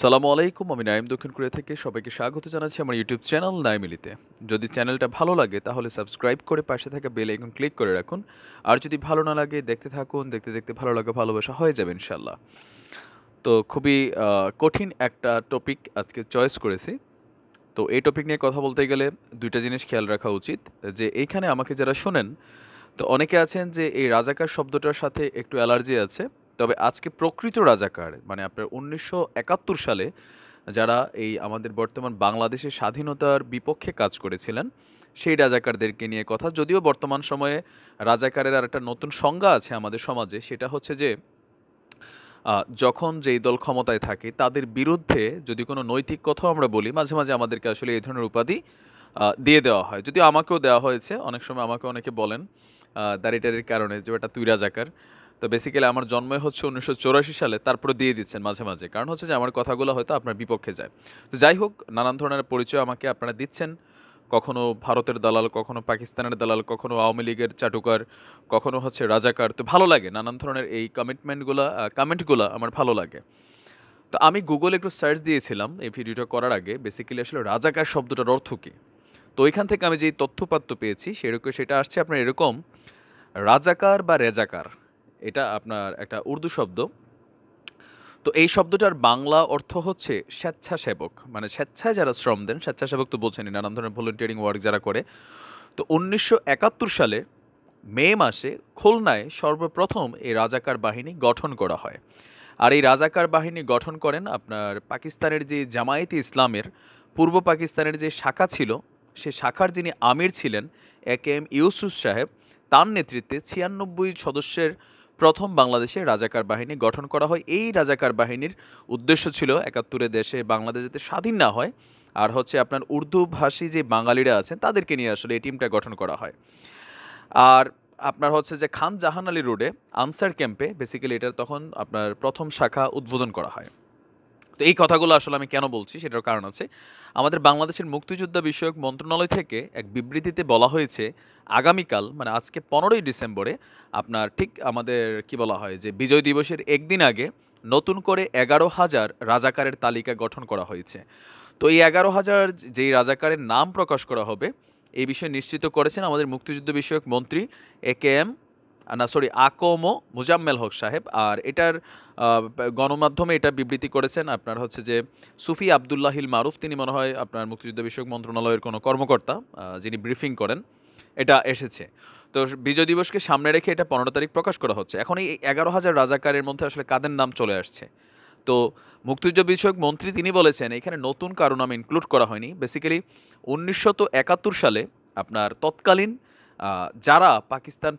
সালামু আলাইকুম। আমি নাইম দক্ষিণ কোরিয়া থেকে সবাইকে স্বাগত জানাচ্ছি আমার ইউটিউব চ্যানেল নাইমিলিতে। যদি চ্যানেলটা ভালো লাগে তাহলে সাবস্ক্রাইব করে পাশে থাকা বেল আইকন ক্লিক করে রাখুন। আর যদি ভালো না লাগে দেখতে থাকুন, দেখতে দেখতে ভালো লাগা ভালোবাসা হয়ে যাবে ইনশাল্লাহ। তো খুবই কঠিন একটা টপিক আজকে চয়েস করেছি। তো এই টপিক নিয়ে কথা বলতে গেলে দুইটা জিনিস খেয়াল রাখা উচিত, যে এইখানে আমাকে যারা শোনেন, তো অনেকে আছেন যে এই রাজাকার শব্দটার সাথে একটু অ্যালার্জি আছে। তবে আজকে প্রকৃত রাজাকার মানে আপনার 1971 সালে যারা এই আমাদের বর্তমান বাংলাদেশের স্বাধীনতার বিপক্ষে কাজ করেছিলেন, সেই রাজাকারদেরকে নিয়ে কথা। যদিও বর্তমান সময়ে রাজাকারের আর একটা নতুন সংজ্ঞা আছে আমাদের সমাজে, সেটা হচ্ছে যে যখন যেই দল ক্ষমতায় থাকে তাদের বিরুদ্ধে যদি কোনো নৈতিক কথা আমরা বলি, মাঝে মাঝে আমাদেরকে আসলে এই ধরনের উপাধি দিয়ে দেওয়া হয়। যদিও আমাকেও দেওয়া হয়েছে, অনেক সময় আমাকে অনেকে বলেন দাড়িটারির কারণে যে ওটা তুই রাজাকার। তো বেসিক্যালি আমার জন্মই হচ্ছে 1984 সালে, তারপরে দিয়ে দিচ্ছেন মাঝে মাঝে, কারণ হচ্ছে যে আমার কথাগুলো হয়তো আপনার বিপক্ষে যায়। তো যাই হোক, নানান ধরনের পরিচয় আমাকে আপনারা দিচ্ছেন, কখনো ভারতের দালাল, কখনো পাকিস্তানের দালাল, কখনো আওয়ামী লীগের চাটুকার, কখনো হচ্ছে রাজাকার। তো ভালো লাগে নানান ধরনের এই কমেন্টগুলো আমার ভালো লাগে। তো আমি গুগলে একটু সার্চ দিয়েছিলাম এই ভিডিওটা করার আগে, বেসিক্যালি আসলে রাজাকার শব্দটার অর্থ কী। তো ওইখান থেকে আমি যেই তথ্যপাত্য পেয়েছি সেটা আসছে আপনার এরকম: রাজাকার বা রেজাকার, এটা আপনার একটা উর্দু শব্দ। তো এই শব্দটার বাংলা অর্থ হচ্ছে স্বেচ্ছাসেবক, মানে স্বেচ্ছায় যারা শ্রম দেন, স্বেচ্ছাসেবক তো বোঝেনি, নানান ধরনের ভলেন্টিয়ারিং ওয়ার্ক যারা করে। তো 1971 সালে মে মাসে খুলনায় সর্বপ্রথম এই রাজাকার বাহিনী গঠন করা হয়। আর এই রাজাকার বাহিনী গঠন করেন আপনার পাকিস্তানের যে জামায়াতে ইসলামের পূর্ব পাকিস্তানের যে শাখা ছিল, সে শাখার যিনি আমির ছিলেন একেএম ইউসুফ সাহেব, তার নেতৃত্বে 96 সদস্যের প্রথম বাংলাদেশে রাজাকার বাহিনী গঠন করা হয়। এই রাজাকার বাহিনীর উদ্দেশ্য ছিল 71-এ দেশে বাংলাদেশ যাতে স্বাধীন না হয়, আর হচ্ছে আপনার উর্দু ভাষী যে বাঙালিরা আছেন তাদেরকে নিয়ে আসলে এই টিমটা গঠন করা হয়। আর আপনার হচ্ছে যে খান জাহান আলী রোডে আনসার ক্যাম্পে বেসিক্যালি এটা তখন আপনার প্রথম শাখা উদ্বোধন করা হয়। তো এই কথাগুলো আসলে আমি কেন বলছি সেটার কারণ আছে। আমাদের বাংলাদেশের মুক্তিযোদ্ধা বিষয়ক মন্ত্রণালয় থেকে এক বিবৃতিতে বলা হয়েছে, আগামীকাল মানে আজকে 15ই ডিসেম্বরে আপনার ঠিক আমাদের কি বলা হয় যে বিজয় দিবসের একদিন আগে নতুন করে 11,000 রাজাকারের তালিকা গঠন করা হয়েছে। তো এই 11,000 যেই রাজাকারের নাম প্রকাশ করা হবে, এই বিষয়ে নিশ্চিত করেছেন আমাদের মুক্তিযুদ্ধ বিষয়ক মন্ত্রী একেএম আকম মুজাম্মেল হক সাহেব। আর এটার গণমাধ্যমে এটা বিবৃতি করেছেন আপনার হচ্ছে যে সুফি আবদুল্লাহিল মারুফ, তিনি মনে হয় আপনার মুক্তিযুদ্ধ বিষয়ক মন্ত্রণালয়ের কোনো কর্মকর্তা, যিনি ব্রিফিং করেন। এটা এসেছে। তো বিজয় দিবসকে সামনে রেখে এটা 15 তারিখ প্রকাশ করা হচ্ছে। এখন এই 11,000 রাজাকারের মধ্যে আসলে কাদের নাম চলে আসছে? তো মুক্তিযুদ্ধ বিষয়ক মন্ত্রী তিনি বলেছেন এখানে নতুন কারো নাম ইনক্লুড করা হয়নি। বেসিক্যালি 1971 সালে আপনার তৎকালীন যারা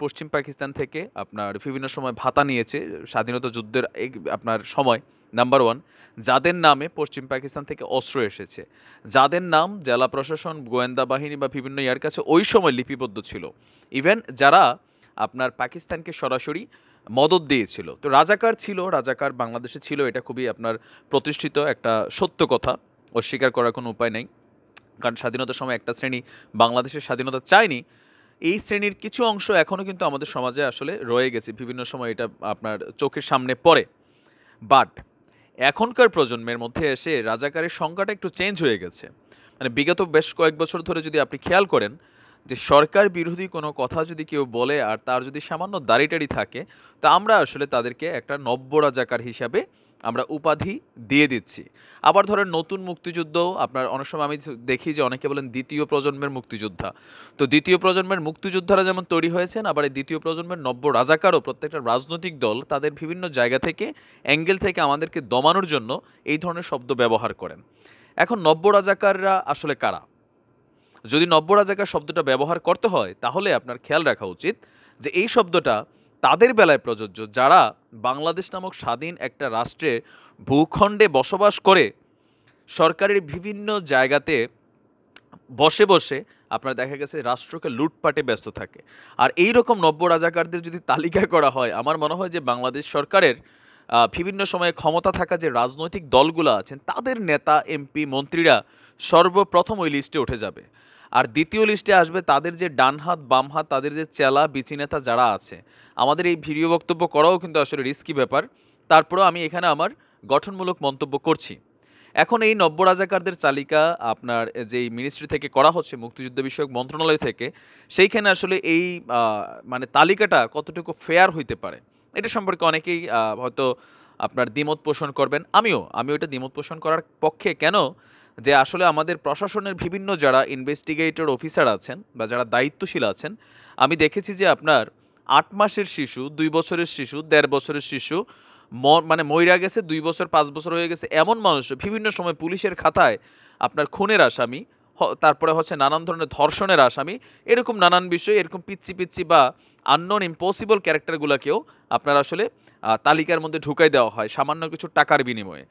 পশ্চিম পাকিস্তান থেকে আপনার বিভিন্ন সময় ভাতা নিয়েছে স্বাধীনতা যুদ্ধের আপনার সময়, নাম্বার ওয়ান, যাদের নামে পশ্চিম পাকিস্তান থেকে অস্ত্র এসেছে, যাদের নাম জেলা প্রশাসন, গোয়েন্দা বাহিনী বা বিভিন্ন ইয়ার কাছে ওই সময় লিপিবদ্ধ ছিল, ইভেন যারা আপনার পাকিস্তানকে সরাসরি মদত দিয়েছিল। তো রাজাকার ছিল, রাজাকার বাংলাদেশে ছিল, এটা খুবই আপনার প্রতিষ্ঠিত একটা সত্য কথা, অস্বীকার করার কোনো উপায় নেই। কারণ স্বাধীনতার সময় একটা শ্রেণী বাংলাদেশের স্বাধীনতা চায়নি, এই শ্রেণীর কিছু অংশ এখনও কিন্তু আমাদের সমাজে আসলে রয়ে গেছে, বিভিন্ন সময় এটা আপনার চোখের সামনে পড়ে। বাট এখনকার প্রজন্মের মধ্যে এসে রাজাকারের সংখ্যাটা একটু চেঞ্জ হয়ে গেছে। মানে বিগত বেশ কয়েক বছর ধরে যদি আপনি খেয়াল করেন যে সরকার বিরোধী কোনো কথা যদি কেউ বলে আর তার যদি সামান্য দাড়িটাড়ি থাকে, তা আমরা আসলে তাদেরকে একটা নব্য রাজাকার হিসাবে আমরা উপাধি দিয়ে দিচ্ছি। আবার ধরেন নতুন মুক্তিযুদ্ধ, আপনার অনেক সময় আমি দেখি যে অনেকে বলেন দ্বিতীয় প্রজন্মের মুক্তিযোদ্ধা। তো দ্বিতীয় প্রজন্মের মুক্তিযোদ্ধারা যেমন তৈরি হয়েছেন, আবার এই দ্বিতীয় প্রজন্মের নব্য রাজাকারও প্রত্যেকটা রাজনৈতিক দল তাদের বিভিন্ন জায়গা থেকে, অ্যাঙ্গেল থেকে আমাদেরকে দমানোর জন্য এই ধরনের শব্দ ব্যবহার করেন। এখন নব্য রাজাকাররা আসলে কারা? যদি নব্য রাজাকার শব্দটা ব্যবহার করতে হয় তাহলে আপনার খেয়াল রাখা উচিত যে এই শব্দটা তাদের বেলায় প্রযোজ্য যারা বাংলাদেশ নামক স্বাধীন একটা রাষ্ট্রে ভূখণ্ডে বসবাস করে সরকারের বিভিন্ন জায়গাতে বসে বসে আপনার দেখা গেছে রাষ্ট্রকে লুটপাটে ব্যস্ত থাকে। আর এই রকম নব্য রাজাকারদের যদি তালিকা করা হয়, আমার মনে হয় যে বাংলাদেশ সরকারের বিভিন্ন সময়ে ক্ষমতা থাকা যে রাজনৈতিক দলগুলো আছেন তাদের নেতা, এমপি, মন্ত্রীরা সর্বপ্রথম ওই লিস্টে উঠে যাবে। আর দ্বিতীয় লিস্টে আসবে তাদের যে ডান হাত বাম হাত, তাদের যে চেলা বিচি নেতা যারা আছে। আমাদের এই ভিডিও বক্তব্য করাও কিন্তু আসলে রিস্কি ব্যাপার, তারপরেও আমি এখানে আমার গঠনমূলক মন্তব্য করছি। এখন এই নব্য রাজাকারদের তালিকা আপনার যেই মিনিস্ট্রি থেকে করা হচ্ছে মুক্তিযুদ্ধ বিষয়ক মন্ত্রণালয় থেকে, সেইখানে আসলে এই মানে তালিকাটা কতটুকু ফেয়ার হইতে পারে এটা সম্পর্কে অনেকেই হয়তো আপনার দ্বিমত পোষণ করবেন। আমিও এটা দ্বিমত পোষণ করার পক্ষে। কেন? যে আসলে আমাদের প্রশাসনের বিভিন্ন যারা ইনভেস্টিগেটর অফিসার আছেন বা যারা দায়িত্বশীল আছেন, আমি দেখেছি যে আপনার ৮ মাসের শিশু, ২ বছরের শিশু, ১.৫ বছরের শিশু মানে মইরা গেছে, ২ বছর ৫ বছর হয়ে গেছে এমন মানুষ বিভিন্ন সময় পুলিশের খাতায় আপনার খুনের আসামি, তারপরে হচ্ছে নানান ধরনের ধর্ষণের আসামি, এরকম নানান বিষয়, এরকম পিচ্চি পিচ্চি বা আননোন ইম্পসিবল ক্যারেক্টারগুলোকেও আপনার আসলে তালিকার মধ্যে ঢুকাই দেওয়া হয় সামান্য কিছু টাকার বিনিময়ে।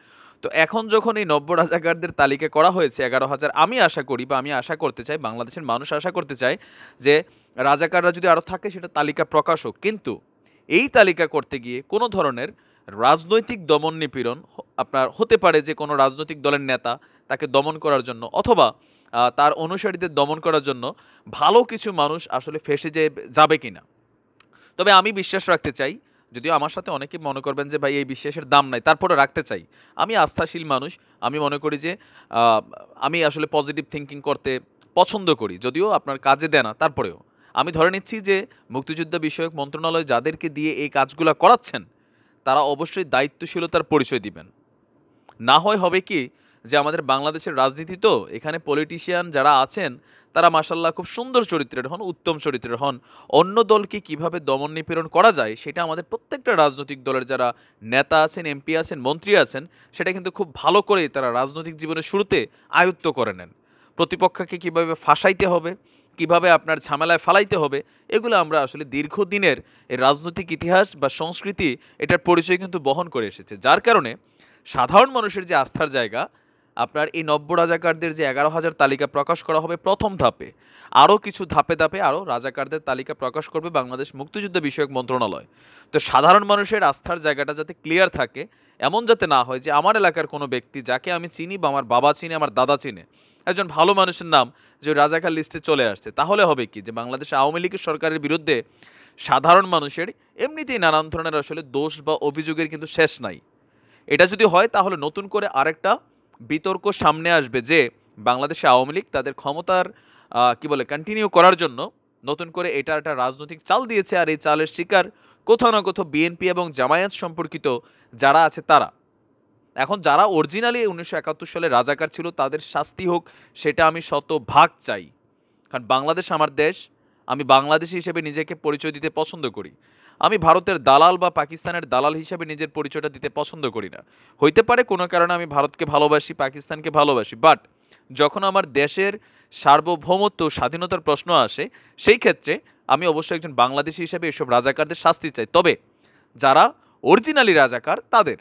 তো এখন যখন এই নব্য রাজাকারদের তালিকা করা হয়েছে ১১,০০০, আমি আশা করি বা আমি আশা করতে চাই, বাংলাদেশের মানুষ আশা করতে চায় যে রাজাকাররা যদি আরও থাকে সেটা তালিকা প্রকাশ হোক। কিন্তু এই তালিকা করতে গিয়ে কোনো ধরনের রাজনৈতিক দমন নিপীড়ন আপনার হতে পারে, যে কোনো রাজনৈতিক দলের নেতা তাকে দমন করার জন্য অথবা তার অনুসারীদের দমন করার জন্য ভালো কিছু মানুষ আসলে ফেঁসে যাবে কিনা। তবে আমি বিশ্বাস রাখতে চাই, যদিও আমার সাথে অনেকে মনে করবেন যে ভাই এই বিশ্বাসের দাম নাই, তারপরে রাখতে চাই। আমি আস্থাশীল মানুষ, আমি মনে করি যে আমি আসলে পজিটিভ থিঙ্কিং করতে পছন্দ করি, যদিও আপনার কাজে দেয় না, তারপরেও আমি ধরে নিচ্ছি যে মুক্তিযুদ্ধ বিষয়ক মন্ত্রণালয় যাদেরকে দিয়ে এই কাজগুলো করাচ্ছেন তারা অবশ্যই দায়িত্বশীলতার পরিচয় দিবেন। না হয় হবে কি যে আমাদের বাংলাদেশের রাজনীতি, তো এখানে পলিটিশিয়ান যারা আছেন তারা মাশাল্লাহ খুব সুন্দর চরিত্রের হন, উত্তম চরিত্রের হন। অন্য দলকে কিভাবে দমন নিপীড়ন করা যায় সেটা আমাদের প্রত্যেকটা রাজনৈতিক দলের যারা নেতা আছেন, এমপি আছেন, মন্ত্রী আছেন, সেটা কিন্তু খুব ভালো করেই তারা রাজনৈতিক জীবনের শুরুতে আয়ত্ত করে নেন। প্রতিপক্ষকে কিভাবে ফাঁসাইতে হবে, কিভাবে আপনার ঝামেলায় ফালাইতে হবে, এগুলো আমরা আসলে দীর্ঘদিনের এই রাজনৈতিক ইতিহাস বা সংস্কৃতি এটার পরিচয় কিন্তু বহন করে এসেছে। যার কারণে সাধারণ মানুষের যে আস্থার জায়গা, আপনার এই নব্য রাজাকারদের যে ১১,০০০ তালিকা প্রকাশ করা হবে প্রথম ধাপে, আরও কিছু ধাপে ধাপে আরও রাজাকারদের তালিকা প্রকাশ করবে বাংলাদেশ মুক্তিযুদ্ধ বিষয়ক মন্ত্রণালয়। তো সাধারণ মানুষের আস্থার জায়গাটা যাতে ক্লিয়ার থাকে, এমন যাতে না হয় যে আমার এলাকার কোনো ব্যক্তি যাকে আমি চিনি বা আমার বাবা চিনে, আমার দাদা চিনে, একজন ভালো মানুষের নাম যে রাজাকার লিস্টে চলে আসছে, তাহলে হবে কি যে বাংলাদেশ আওয়ামী লীগের সরকারের বিরুদ্ধে সাধারণ মানুষের এমনিতেই নানান ধরনের আসলে দোষ বা অভিযোগের কিন্তু শেষ নাই। এটা যদি হয় তাহলে নতুন করে আরেকটা বিতর্ক সামনে আসবে যে বাংলাদেশে আওয়ামী লীগ তাদের ক্ষমতার কি বলে কন্টিনিউ করার জন্য নতুন করে এটা একটা রাজনৈতিক চাল দিয়েছে, আর এই চালের শিকার কোথাও না কোথাও বিএনপি এবং জামায়াত সম্পর্কিত যারা আছে তারা। এখন যারা অরিজিনালি ১৯৭১ সালে রাজাকার ছিল তাদের শাস্তি হোক, সেটা আমি শতভাগ চাই। কারণ বাংলাদেশ আমার দেশ, আমি বাংলাদেশি হিসেবে নিজেকে পরিচয় দিতে পছন্দ করি। আমি ভারতের দালাল বা পাকিস্তানের দালাল হিসেবে নিজের পরিচয়টা দিতে পছন্দ করি না। হইতে পারে কোনো কারণে আমি ভারতকে ভালোবাসি, পাকিস্তানকে ভালোবাসি, বাট যখন আমার দেশের সার্বভৌমত্ব স্বাধীনতার প্রশ্ন আসে, সেই ক্ষেত্রে আমি অবশ্যই একজন বাংলাদেশি হিসেবে এসব রাজাকারদের শাস্তি চাই। তবে যারা অরিজিনালি রাজাকার তাদের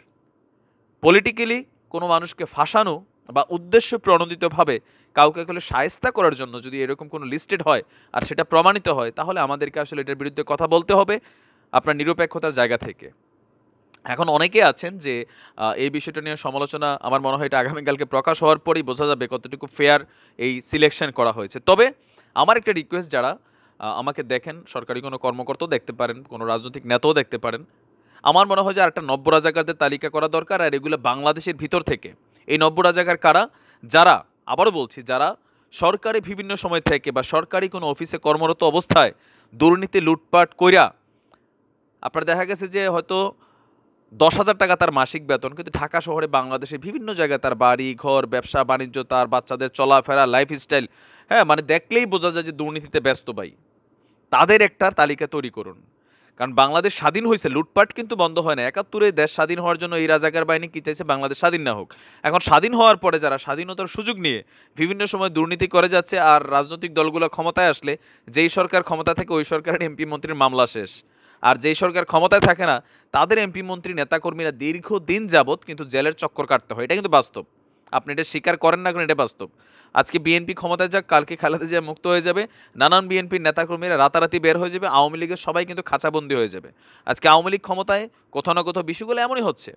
পলিটিক্যালি কোনো মানুষকে ফাঁসানো বা উদ্দেশ্য প্রণোদিতভাবে কাউকে আসলে শায়েস্তা করার জন্য যদি এরকম কোনো লিস্টেড হয় আর সেটা প্রমাণিত হয়, তাহলে আমাদেরকে আসলে এটার বিরুদ্ধে কথা বলতে হবে আপনার নিরপেক্ষতার জায়গা থেকে। এখন অনেকে আছেন যে এই বিষয়টা নিয়ে সমালোচনা, আমার মনে হয় এটা আগামীকালকে প্রকাশ হওয়ার পরেই বোঝা যাবে কতটুকু ফেয়ার এই সিলেকশন করা হয়েছে। তবে আমার একটা রিকোয়েস্ট, যারা আমাকে দেখেন, সরকারি কোনো কর্মকর্তাও দেখতে পারেন, কোনো রাজনৈতিক নেতাও দেখতে পারেন, আমার মনে হয় যে আরেকটা নব্য রাজাকারদের তালিকা করা দরকার। আর এগুলো বাংলাদেশের ভিতর থেকে। এই নব্য রাজাকার কারা? যারা, আবারও বলছি, যারা সরকারি বিভিন্ন সময় থেকে বা সরকারি কোনো অফিসে কর্মরত অবস্থায় দুর্নীতি লুটপাট কইরা আপনার দেখা গেছে যে হয়তো ১০,০০০ টাকা তার মাসিক বেতন, কিন্তু ঢাকা শহরে বাংলাদেশের বিভিন্ন জায়গায় তার বাড়ি ঘর, ব্যবসা বাণিজ্য, তার বাচ্চাদের চলাফেরা, লাইফস্টাইল, হ্যাঁ মানে দেখলেই বোঝা যায় যে দুর্নীতিতে ব্যস্ত ভাই। তাদের একটা তালিকা তৈরি করুন। কারণ বাংলাদেশ স্বাধীন হয়েছে, লুটপাট কিন্তু বন্ধ হয় না। ৭১-এ দেশ স্বাধীন হওয়ার জন্য এই রাজাকার বাহিনী কি চাইছে? বাংলাদেশ স্বাধীন না হোক। এখন স্বাধীন হওয়ার পরে যারা স্বাধীনতার সুযোগ নিয়ে বিভিন্ন সময় দুর্নীতি করে যাচ্ছে, আর রাজনৈতিক দলগুলো ক্ষমতায় আসলে যেই সরকার ক্ষমতা থাকে ওই সরকারের এমপি মন্ত্রীর মামলা শেষ। আর যেই সরকার ক্ষমতায় থাকে না তাদের এমপি মন্ত্রী নেতাকর্মীরা দীর্ঘদিন যাবৎ কিন্তু জেলের চক্কর কাটতে হয়। এটা কিন্তু বাস্তব। আপনি এটা স্বীকার করেন না, করেন, এটা বাস্তব। আজকে বিএনপি ক্ষমতায় যাক, কালকে খালেদা জিয়া মুক্ত হয়ে যাবে, নানান বিএনপির নেতাকর্মীরা রাতারাতি বের হয়ে যাবে, আওয়ামী লীগের সবাই কিন্তু খাঁচাবন্দি হয়ে যাবে। আজকে আওয়ামী লীগ ক্ষমতায়, কোথাও না কোথাও বিষয়গুলো এমনই হচ্ছে।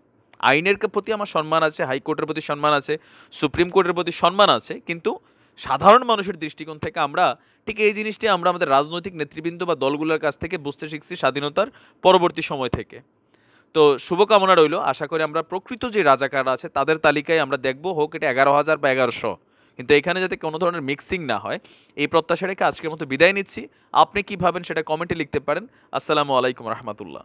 আইনের প্রতি আমার সম্মান আছে, হাইকোর্টের প্রতি সম্মান আছে, সুপ্রিম কোর্টের প্রতি সম্মান আছে, কিন্তু সাধারণ মানুষের দৃষ্টিকোণ থেকে আমরা ঠিক এই জিনিসটি আমরা আমাদের রাজনৈতিক নেতৃবৃন্দ বা দলগুলোর কাছ থেকে বুঝতে শিখছি স্বাধীনতার পরবর্তী সময় থেকে। তো শুভকামনা রইল, আশা করি আমরা প্রকৃত যে রাজাকার আছে তাদের তালিকায় আমরা দেখব, হোক এটা 11,000 বা 1100, কিন্তু এখানে যাতে কোনো ধরনের মিক্সিং না হয় এই প্রত্যাশা রেখে আজকের মতো বিদায় নিচ্ছি। আপনি কি ভাবেন সেটা কমেন্টে লিখতে পারেন। আসসালামু আলাইকুম রহমতুল্লাহ।